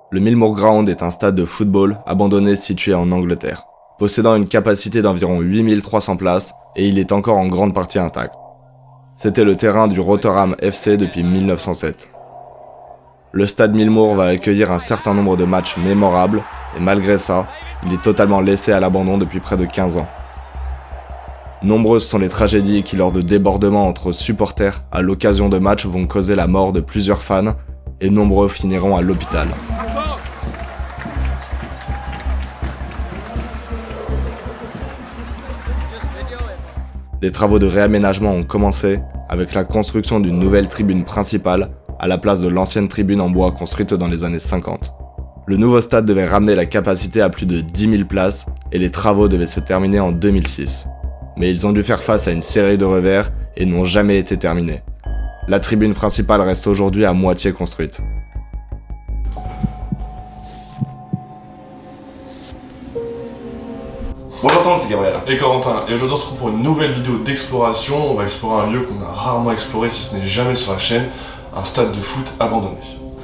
Le Millmoor Ground est un stade de football abandonné situé en Angleterre, possédant une capacité d'environ 8300 places et il est encore en grande partie intact. C'était le terrain du Rotherham FC depuis 1907. Le stade Millmoor va accueillir un certain nombre de matchs mémorables et malgré ça, il est totalement laissé à l'abandon depuis près de 15 ans. Nombreuses sont les tragédies qui, lors de débordements entre supporters à l'occasion de matchs, vont causer la mort de plusieurs fans et nombreux finiront à l'hôpital. Des travaux de réaménagement ont commencé avec la construction d'une nouvelle tribune principale à la place de l'ancienne tribune en bois construite dans les années 50. Le nouveau stade devait ramener la capacité à plus de 10 000 places et les travaux devaient se terminer en 2006. Mais ils ont dû faire face à une série de revers et n'ont jamais été terminés. La tribune principale reste aujourd'hui à moitié construite. Bonjour tout le monde, c'est Gabriel. Et Corentin, et aujourd'hui on se retrouve pour une nouvelle vidéo d'exploration. On va explorer un lieu qu'on a rarement exploré si ce n'est jamais sur la chaîne, un stade de foot abandonné.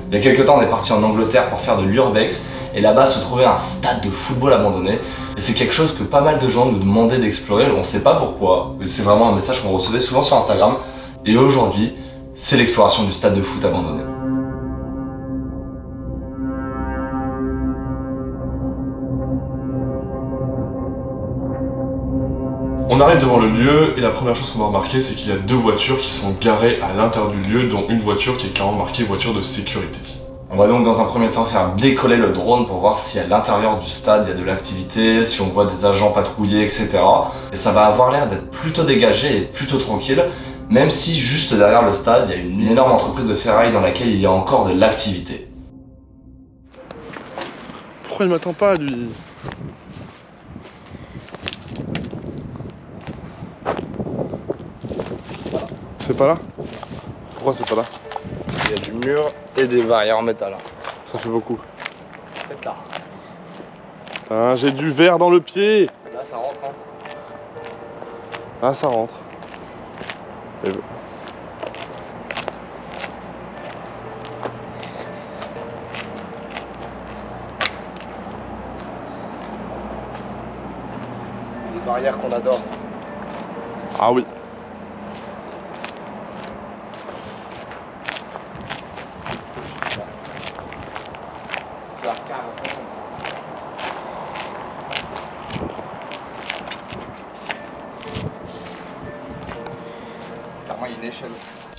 Il y a quelques temps on est parti en Angleterre pour faire de l'urbex et là-bas se trouvait un stade de football abandonné et c'est quelque chose que pas mal de gens nous demandaient d'explorer, on sait pas pourquoi, c'est vraiment un message qu'on recevait souvent sur Instagram et aujourd'hui c'est l'exploration du stade de foot abandonné. On arrive devant le lieu et la première chose qu'on va remarquer c'est qu'il y a deux voitures qui sont garées à l'intérieur du lieu, dont une voiture qui est clairement marquée voiture de sécurité. On va donc dans un premier temps faire décoller le drone pour voir si à l'intérieur du stade il y a de l'activité, si on voit des agents patrouiller, etc. Et ça va avoir l'air d'être plutôt dégagé et plutôt tranquille, même si juste derrière le stade il y a une énorme entreprise de ferraille dans laquelle il y a encore de l'activité. Pourquoi il m'attend pas lui? C'est pas là? Pourquoi c'est pas là? Il y a du mur et des barrières en métal. Ça fait beaucoup. Peut-être là. Putain, j'ai du verre dans le pied. Là ça rentre hein. Ah ça rentre. Et... Des barrières qu'on adore. Ah oui.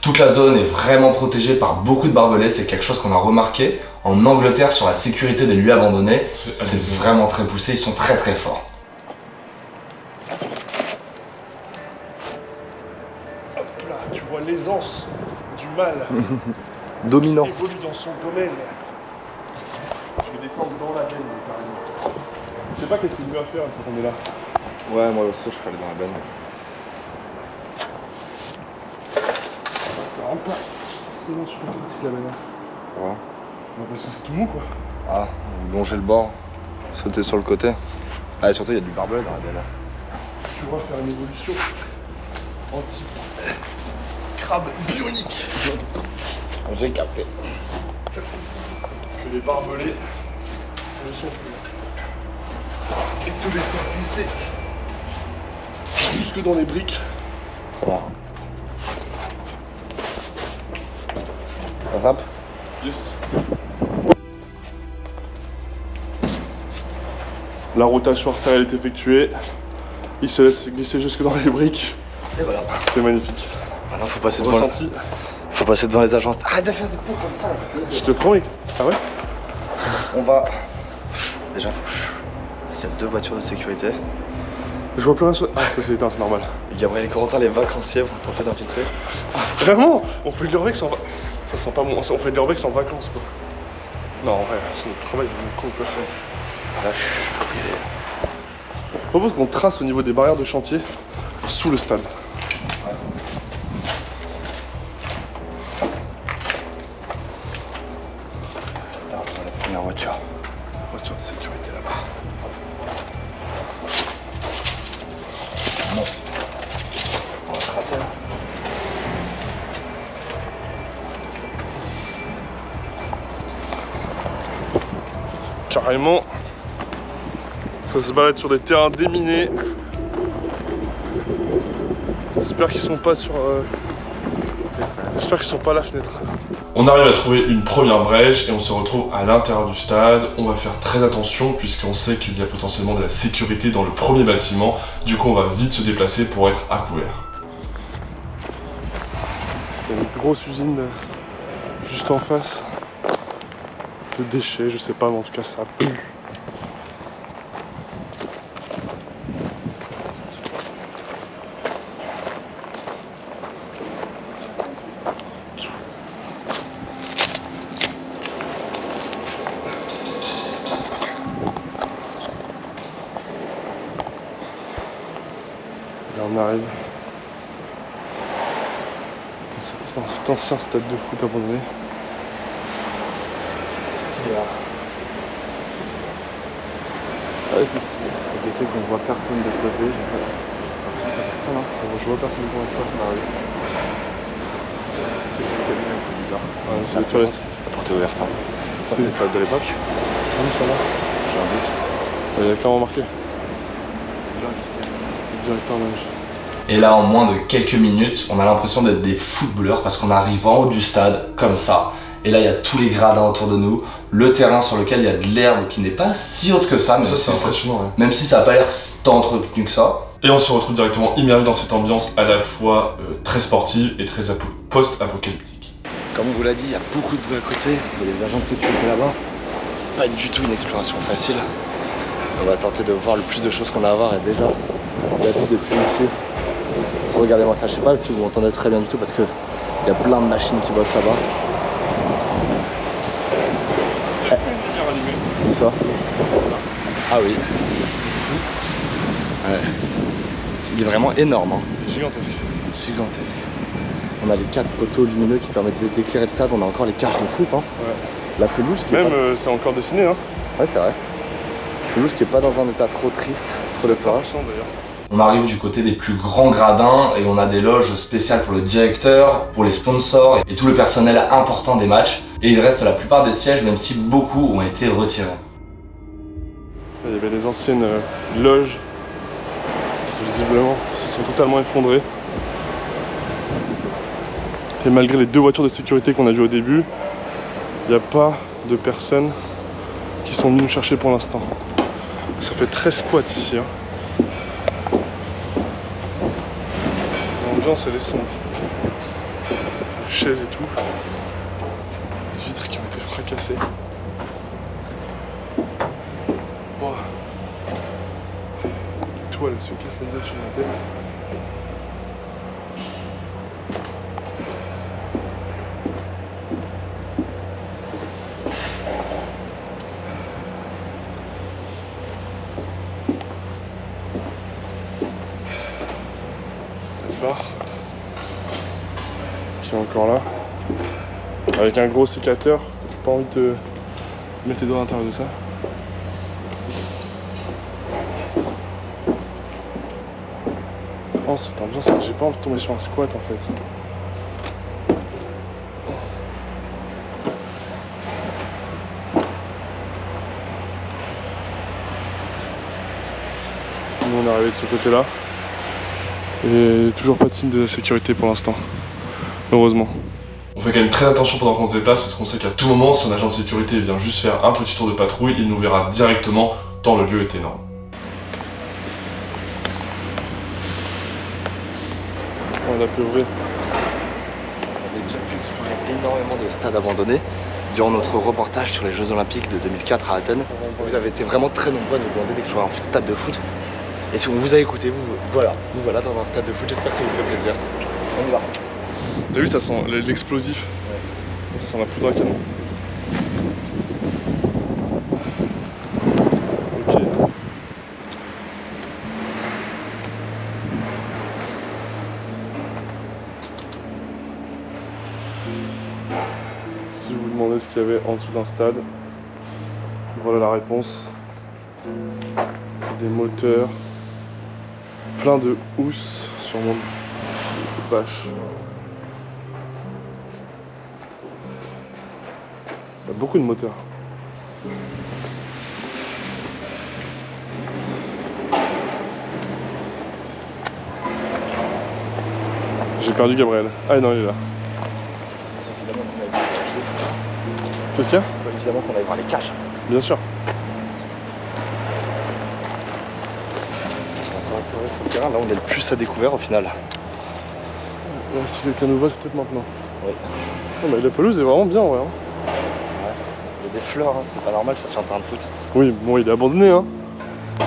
Toute la zone est vraiment protégée par beaucoup de barbelés, c'est quelque chose qu'on a remarqué. En Angleterre, sur la sécurité des lieux abandonnés, c'est vraiment très poussé, ils sont très très forts. Hop là, tu vois l'aisance du mal. Dominant. Qui évolue dans son domaine. Je vais descendre dans la benne, carrément. Je sais pas qu'est-ce qu'il doit faire une fois qu'on est là. Ouais, moi aussi je serais allé dans la benne. Ça rentre pas. C'est bon, je suis content de la benne. Ouais. On va passer, c'est tout mou quoi. Ah, longer le bord, sauter sur le côté. Ah, et surtout il y a du barbelé dans la benne. Tu vois faire une évolution anti-crabe bionique. J'ai capté. Que les barbelés ne sont plus là. Et te laisser glisser jusque dans les briques. Froid. Ça rappe? Yes. La rotation artérielle est effectuée. Il se laisse glisser jusque dans les briques. Et voilà. C'est magnifique. Maintenant faut passer devant. Ressenti. Faut passer devant les agences. Arrête de faire des pots comme ça. Je te promets. Ah ouais? On va. Déjà faut. Il y a deux voitures de sécurité. Je vois plus rien sur... Ah ça c'est éteint, c'est normal. Et Gabriel et Corentin, les vacanciers, vont tenter d'infiltrer. Vraiment? On fait de l'urbex en... Ça sent pas bon, on fait de l'urbex en vacances quoi. Non ouais, c'est notre travail, on coupe. Là, je propose qu'on trace au niveau des barrières de chantier sous le stade. La première voiture. La voiture de sécurité là-bas. Non. On va tracer là. Carrément. Ça se balade sur des terrains déminés. J'espère qu'ils sont pas sur... J'espère qu'ils sont pas à la fenêtre. On arrive à trouver une première brèche et on se retrouve à l'intérieur du stade. On va faire très attention puisqu'on sait qu'il y a potentiellement de la sécurité dans le premier bâtiment. Du coup, on va vite se déplacer pour être à couvert. Il y a une grosse usine juste en face. De déchets, je sais pas, mais en tout cas, ça pue. Là on arrive dans cet ancien stade de foot abandonné. C'est stylé là. Ouais c'est stylé. Faut guetter qu'on voit personne de poser. Personne hein. Je vois personne pour l'instant. Ah oui. C'est le cabinet, c'est bizarre. Ouais, c'est les toilettes. La porte est ouverte. Hein. C'est les toilettes de l'époque. Ah oui, ça va. J'ai un doute. Il y a clairement marqué. Directeur linge. Et là, en moins de quelques minutes, on a l'impression d'être des footballeurs parce qu'on arrive en haut du stade, comme ça. Et là, il y a tous les gradins autour de nous, le terrain sur lequel il y a de l'herbe qui n'est pas si haute que ça, même, Ça, si, c'est impressionnant, ouais. Même si ça n'a pas l'air tant entretenu que ça. Et on se retrouve directement immergé dans cette ambiance à la fois très sportive et très post-apocalyptique. Comme on vous l'a dit, il y a beaucoup de bruit à côté, il y a des agents de sécurité là-bas. Pas du tout une exploration facile. On va tenter de voir le plus de choses qu'on a à voir et déjà, la vue depuis ici. Regardez-moi ça, je sais pas si vous m'entendez très bien du tout parce que il y a plein de machines qui bossent là-bas. Où ça? Ah oui. Ouais. Il est vraiment énorme. Hein. Gigantesque. Gigantesque. On a les 4 poteaux lumineux qui permettent d'éclairer le stade, on a encore les cages de foot. Hein. Ouais. La pelouse qui même est c'est encore dessiné hein. Ouais c'est vrai. La pelouse qui est pas dans un état trop triste. Trop de d'ailleurs. On arrive du côté des plus grands gradins et on a des loges spéciales pour le directeur, pour les sponsors et tout le personnel important des matchs. Et il reste la plupart des sièges, même si beaucoup ont été retirés. Il y avait les anciennes loges qui visiblement se sont totalement effondrées. Et malgré les 2 voitures de sécurité qu'on a vues au début, il n'y a pas de personnes qui sont venues nous chercher pour l'instant. Ça fait très squat ici. Hein. L'ambiance elle est sombre. Les chaises et tout. Les vitres qui ont été fracassées. Oh. Les toiles se cassent la gueule sur ma tête. Qui est encore là avec un gros sécateur. J'ai pas envie de mettre les doigts à l'intérieur de ça. Oh cette ambiance, j'ai pas envie de tomber sur un squat en fait. Nous on est arrivé de ce côté là. Et toujours pas de signe de sécurité pour l'instant, heureusement. On fait quand même très attention pendant qu'on se déplace parce qu'on sait qu'à tout moment, si un agent de sécurité vient juste faire un petit tour de patrouille, il nous verra directement tant le lieu est énorme. On a pu ouvrir. On a déjà pu explorer énormément de stades abandonnés durant notre reportage sur les Jeux Olympiques de 2004 à Athènes. Vous avez été vraiment très nombreux à nous demander d'explorer un stade de foot. Et si on vous a écouté, nous voilà dans un stade de foot, j'espère que ça vous fait plaisir. On y va. T'as vu, ça sent l'explosif. Ouais. Ça sent la poudre à canon. Ok. Si vous vous demandez ce qu'il y avait en dessous d'un stade, voilà la réponse. C'est des moteurs. Plein de housses, sûrement des bâches. Il y a beaucoup de moteurs. J'ai perdu Gabriel. Ah non, il est là. Qu'est-ce qu'il y a? Évidemment qu'on aille voir les cages. Bien sûr. On va encore sur le terrain, là on est le plus à découvert au final. Ouais, si quelqu'un nous voit, c'est peut-être maintenant. Oui. Oh, mais la pelouse est vraiment bien, ouais. Ouais. Il y a des fleurs, hein. C'est pas normal que ça soit un terrain de foot. Oui, bon, il est abandonné, hein.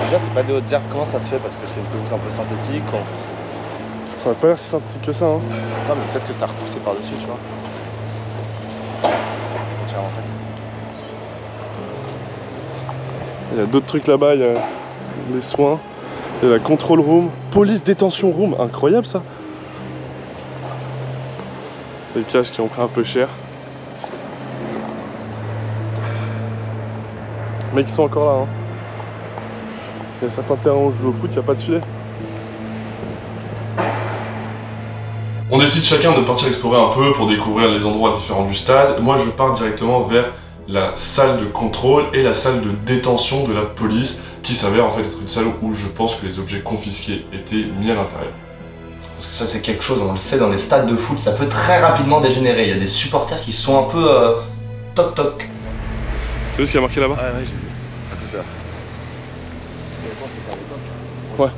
Déjà, c'est pas des hautes herbes. Comment ça se fait? Parce que c'est une pelouse un peu synthétique. Ça n'a pas l'air si synthétique que ça, hein. Non, mais peut-être que ça a repoussé par-dessus, tu vois. Continue à avancer. Il y a d'autres trucs là-bas, il y a les soins, il y a la control room, police detention room, incroyable ça. Les cages qui ont pris un peu cher. Mais qui sont encore là, hein. Il y a certains terrains où je joue au foot, il n'y a pas de filet. On décide chacun de partir explorer un peu pour découvrir les endroits différents du stade. Moi, je pars directement vers la salle de contrôle et la salle de détention de la police, qui s'avère en fait être une salle où je pense que les objets confisqués étaient mis à l'intérieur. Parce que ça, c'est quelque chose, on le sait, dans les stades de foot, ça peut très rapidement dégénérer. Il y a des supporters qui sont un peu toc toc. Tu vois ce qu'il y a marqué là-bas? Ouais, j'ai vu. Ça fait peur. Ouais.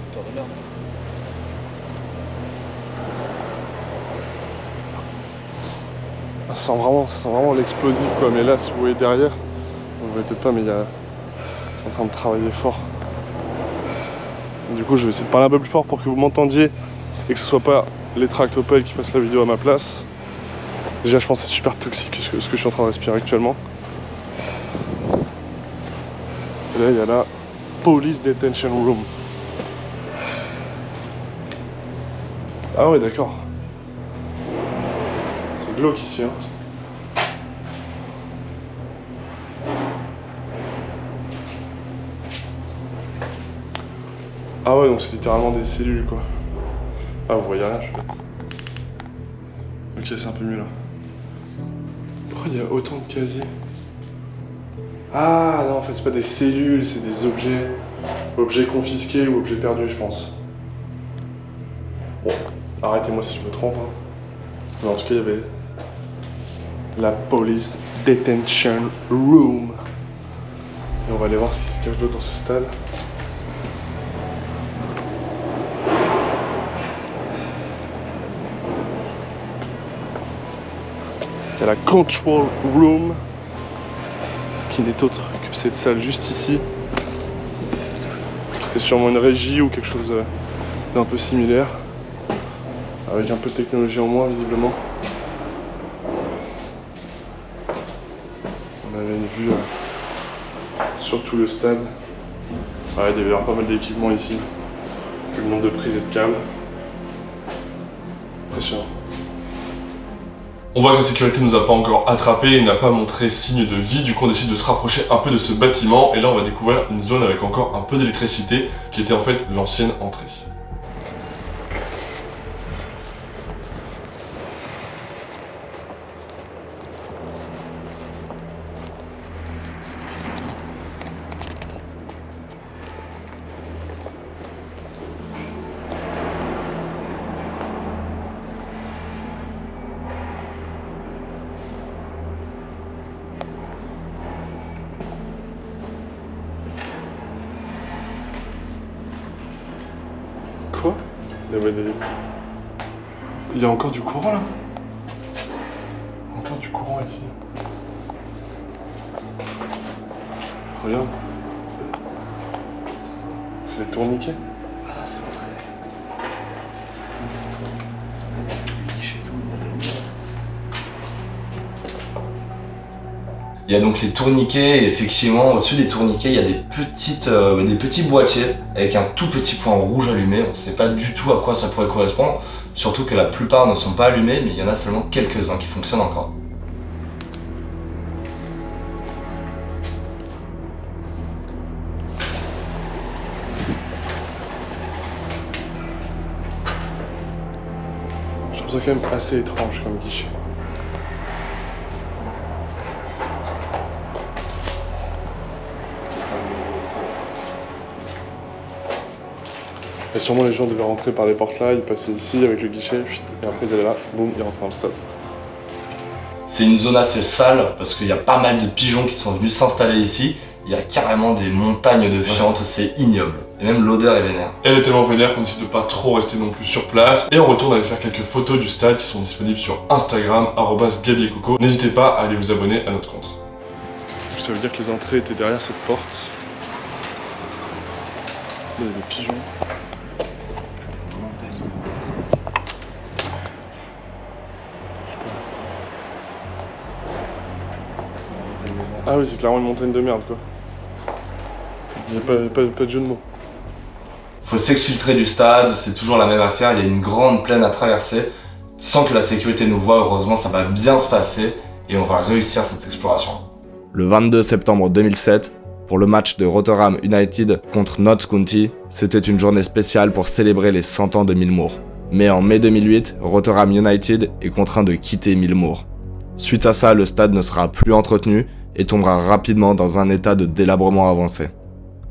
Ça sent vraiment l'explosif quoi, mais là si vous voyez derrière, vous ne voyez peut-être pas mais c'est en train de travailler fort. Du coup je vais essayer de parler un peu plus fort pour que vous m'entendiez et que ce soit pas les tractopelles qui fassent la vidéo à ma place. Déjà je pense que c'est super toxique ce que je suis en train de respirer actuellement. Et là il y a la Police Detention Room. Ah ouais d'accord. C'est glauque ici hein. Ah ouais donc c'est littéralement des cellules quoi. Ah vous voyez rien je suis bête. Ok c'est un peu mieux là. Pourquoi il y a autant de casiers? Ah non en fait c'est pas des cellules, c'est des objets. Objets confisqués ou objets perdus je pense. Bon, arrêtez-moi si je me trompe. Hein. Mais en tout cas il y avait la Police Detention Room. Et on va aller voir ce qui se cache d'autre dans ce stade. Il y a la Control Room, qui n'est autre que cette salle juste ici, qui était sûrement une régie ou quelque chose d'un peu similaire, avec un peu de technologie en moins visiblement. On avait une vue sur tout le stade. Ouais, il devait y avoir pas mal d'équipements ici, vu le nombre de prises et de câbles. Impressionnant. On voit que la sécurité nous a pas encore attrapés et n'a pas montré signe de vie, du coup on décide de se rapprocher un peu de ce bâtiment et là on va découvrir une zone avec encore un peu d'électricité qui était en fait l'ancienne entrée. Quoi? Il y a encore du courant là? Encore du courant ici. Regarde. C'est les tourniquets. Ah, c'est l'entrée. Il y a donc les tourniquets et effectivement au-dessus des tourniquets il y a des petits boîtiers avec un tout petit point rouge allumé. On ne sait pas du tout à quoi ça pourrait correspondre, surtout que la plupart ne sont pas allumés mais il y en a seulement quelques-uns qui fonctionnent encore. Je trouve ça quand même assez étrange comme guichet. Et sûrement les gens devaient rentrer par les portes là, ils passaient ici avec le guichet, et après ils allaient là, boum, ils rentraient dans le stade. C'est une zone assez sale parce qu'il y a pas mal de pigeons qui sont venus s'installer ici. Il y a carrément des montagnes de fientes, c'est ignoble. Et même l'odeur est vénère. Elle est tellement vénère qu'on décide de pas trop rester non plus sur place. Et on retourne aller faire quelques photos du stade qui sont disponibles sur Instagram, @GabietCoco. N'hésitez pas à aller vous abonner à notre compte. Ça veut dire que les entrées étaient derrière cette porte. Il y a des pigeons. Ah oui, c'est clairement une montagne de merde quoi. Il n'y a pas de jeu de mots. Faut s'exfiltrer du stade, c'est toujours la même affaire, il y a une grande plaine à traverser. Sans que la sécurité nous voie, heureusement ça va bien se passer et on va réussir cette exploration. Le 22 septembre 2007, pour le match de Rotherham United contre Notts County, c'était une journée spéciale pour célébrer les 100 ans de Millmoor. Mais en mai 2008, Rotherham United est contraint de quitter Millmoor. Suite à ça, le stade ne sera plus entretenu et tombera rapidement dans un état de délabrement avancé.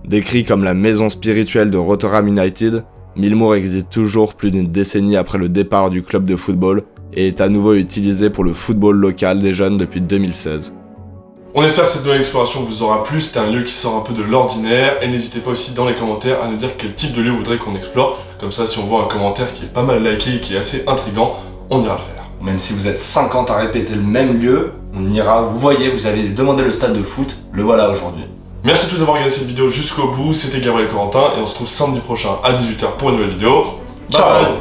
Décrit comme la maison spirituelle de Rotherham United, Millmoor existe toujours plus d'une décennie après le départ du club de football et est à nouveau utilisé pour le football local des jeunes depuis 2016. On espère que cette nouvelle exploration vous aura plu, c'est un lieu qui sort un peu de l'ordinaire et n'hésitez pas aussi dans les commentaires à nous dire quel type de lieu vous voudrez qu'on explore. Comme ça, si on voit un commentaire qui est pas mal liké et qui est assez intriguant, on ira le faire. Même si vous êtes 50 à répéter le même lieu, on ira, vous voyez, vous avez demandé le stade de foot, le voilà aujourd'hui. Merci à tous d'avoir regardé cette vidéo jusqu'au bout, c'était Gabriel Corentin et on se retrouve samedi prochain à 18 h pour une nouvelle vidéo. Ciao.